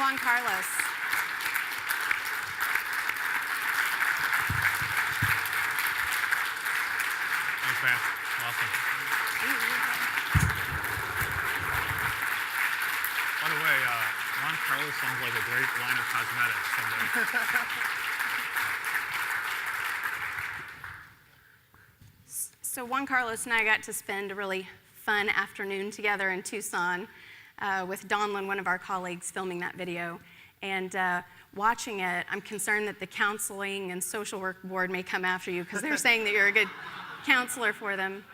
Juan Carlos. Thanks, man. Awesome. By the way, Juan Carlos sounds like a great line of cosmetics someday. So Juan Carlos and I got to spend a really fun afternoon together in Tucson with Donlin, one of our colleagues, filming that video. And watching it, I'm concerned that the counseling and social work board may come after you because they're saying that you're a good counselor for them.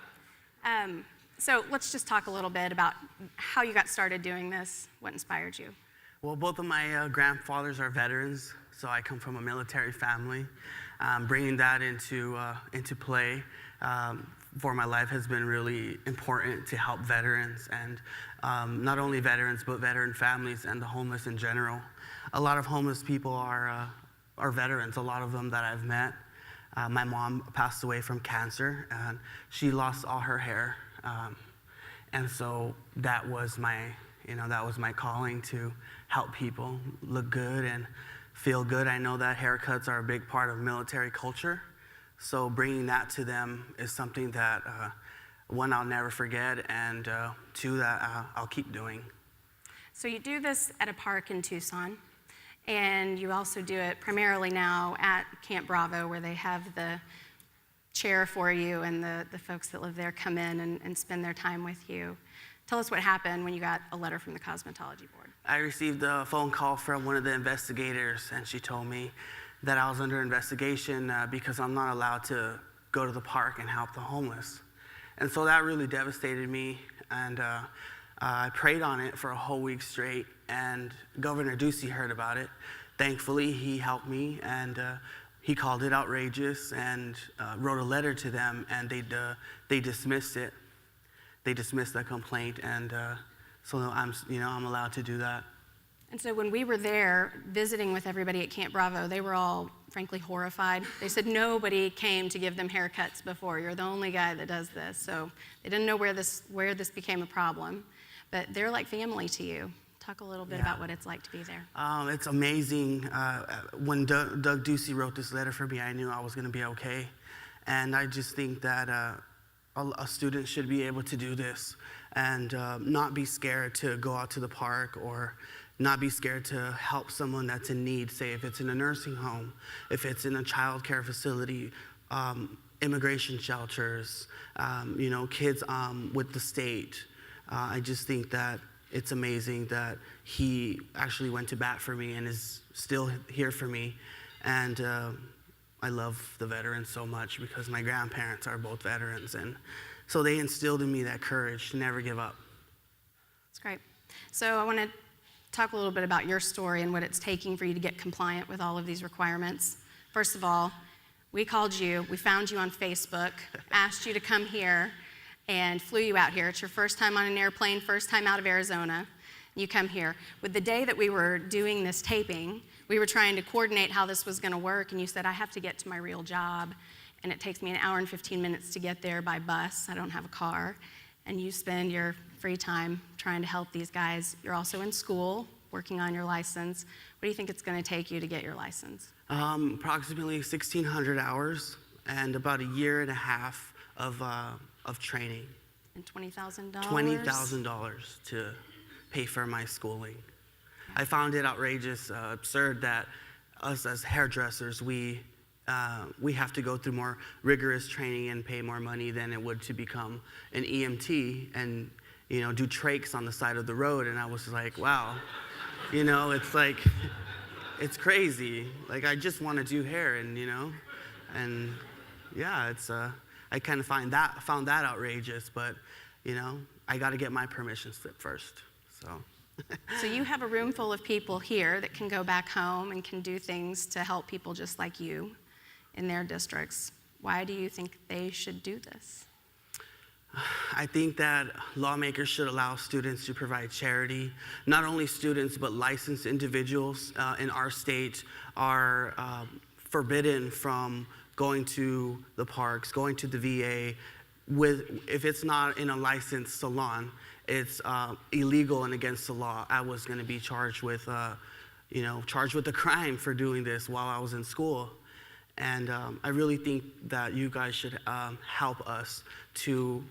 So let's just talk a little bit about how you got started doing this, what inspired you. Well, both of my grandfathers are veterans, so I come from a military family. Bringing that into play for my life has been really important to help veterans, and not only veterans, but veteran families and the homeless in general. A lot of homeless people are veterans, a lot of them that I've met. My mom passed away from cancer, and she lost all her hair. And so that was my calling, to help people look good and feel good. I know that haircuts are a big part of military culture, so bringing that to them is something that, one, I'll never forget, and two, that I'll keep doing. So you do this at a park in Tucson, and you also do it primarily now at Camp Bravo, where they have the chair for you, and the folks that live there come in and spend their time with you. Tell us what happened when you got a letter from the cosmetology board. I received a phone call from one of the investigators, and she told me that I was under investigation because I'm not allowed to go to the park and help the homeless. And so that really devastated me, and I prayed on it for a whole week straight, and Governor Ducey heard about it. Thankfully, he helped me, and he called it outrageous and wrote a letter to them, and they dismissed it. They dismissed the complaint, and so I'm allowed to do that. And so when we were there visiting with everybody at Camp Bravo, they were all frankly horrified. They said nobody came to give them haircuts before. You're the only guy that does this. So they didn't know where this became a problem, but they're like family to you. Talk a little bit about what it's like to be there. It's amazing. When Doug Ducey wrote this letter for me, I knew I was going to be okay. And I just think that a student should be able to do this and not be scared to go out to the park, or not be scared to help someone that's in need, say if it's in a nursing home, if it's in a child care facility, immigration shelters, kids with the state. I just think that it's amazing that he actually went to bat for me and is still here for me. And I love the veterans so much because my grandparents are both veterans. And so they instilled in me that courage to never give up. That's great. So I want to talk a little bit about your story and what it's taking for you to get compliant with all of these requirements. First of all, we called you, we found you on Facebook, asked you to come here, and flew you out here. It's your first time on an airplane, first time out of Arizona. You come here. With the day that we were doing this taping, we were trying to coordinate how this was going to work, and you said, I have to get to my real job, and it takes me an hour and 15 minutes to get there by bus. I don't have a car. And you spend your free time trying to help these guys. You're also in school, working on your license. What do you think it's going to take you to get your license? Approximately 1,600 hours and about a year and a half of training. And $20,000? $20,000 to pay for my schooling. I found it outrageous, absurd that us as hairdressers, we have to go through more rigorous training and pay more money than it would to become an EMT and do trachs on the side of the road. And I was like, wow, it's like, it's crazy. Like, I just want to do hair, and yeah, it's I kind of found that outrageous, but I got to get my permission slip first. So you have a room full of people here that can go back home and can do things to help people just like you in their districts. Why do you think they should do this? I think that lawmakers should allow students to provide charity. Not only students, but licensed individuals in our state are forbidden from going to the parks, going to the VA. If it's not in a licensed salon, it's illegal and against the law. I was going to be charged with charged with a crime for doing this while I was in school. And I really think that you guys should help us to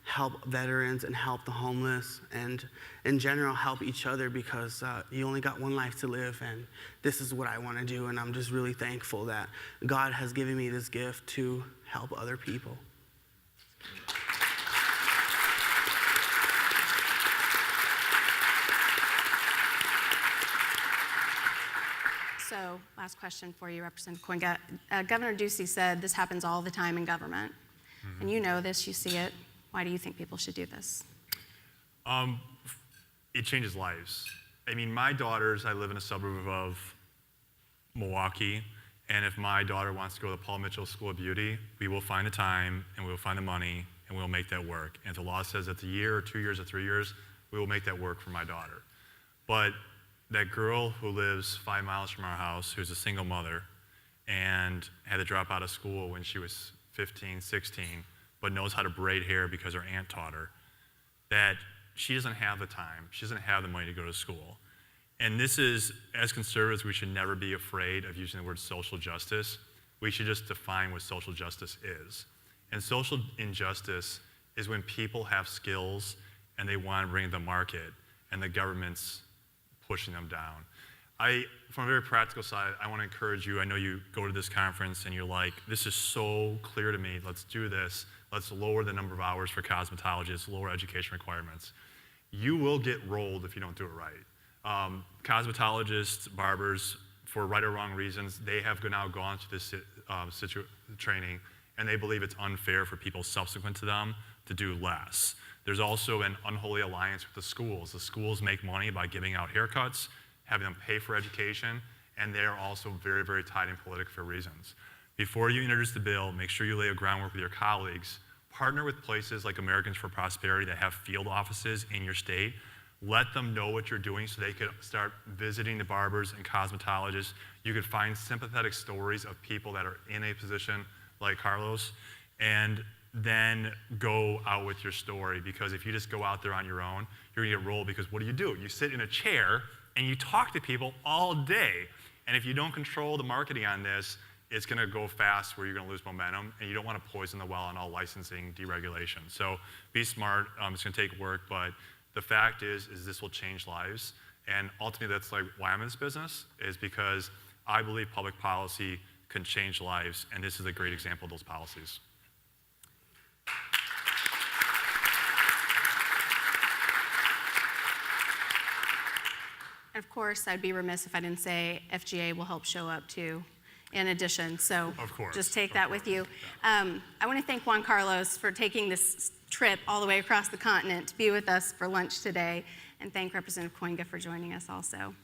help veterans and help the homeless, and in general help each other, because you only got one life to live, and this is what I want to do, and I'm just really thankful that God has given me this gift to help other people. So, last question for you, Representative Coinga. Governor Ducey said this happens all the time in government. And you know this, you see it. Why do you think people should do this? It changes lives. I mean, my daughters, I live in a suburb of Milwaukee, and if my daughter wants to go to the Paul Mitchell School of Beauty, we will find the time, and we will find the money, and we'll make that work. And if the law says it's a year, or 2 years, or 3 years, we will make that work for my daughter. But that girl who lives 5 miles from our house, who's a single mother, and had to drop out of school when she was 15, 16, but knows how to braid hair because her aunt taught her, that she doesn't have the time, she doesn't have the money to go to school. And this is, as conservatives, we should never be afraid of using the word social justice. We should just define what social justice is. And social injustice is when people have skills and they want to bring it to the market, and the government's pushing them down. From a very practical side, I want to encourage you. I know you go to this conference and you're like, this is so clear to me. Let's do this. Let's lower the number of hours for cosmetologists, lower education requirements. You will get rolled if you don't do it right. Cosmetologists, barbers, for right or wrong reasons, they have now gone through this training, and they believe it's unfair for people subsequent to them to do less. There's also an unholy alliance with the schools. The schools make money by giving out haircuts, having them pay for education, and they are also very, very tied in politically for reasons. Before you introduce the bill, make sure you lay a groundwork with your colleagues. Partner with places like Americans for Prosperity that have field offices in your state. Let them know what you're doing so they could start visiting the barbers and cosmetologists. You could find sympathetic stories of people that are in a position like Carlos, and then go out with your story, because if you just go out there on your own, you're gonna get rolled, because what do? You sit in a chair and you talk to people all day, and if you don't control the marketing on this, it's gonna go fast where you're gonna lose momentum, and you don't wanna poison the well on all licensing deregulation. So be smart, it's gonna take work, but the fact is this will change lives, and ultimately that's like why I'm in this business, is because I believe public policy can change lives, and this is a great example of those policies. Of course, I'd be remiss if I didn't say FGA will help show up too, in addition. So of course, just take that with you. I want to thank Juan Carlos for taking this trip all the way across the continent to be with us for lunch today, and thank Representative Coinga for joining us also.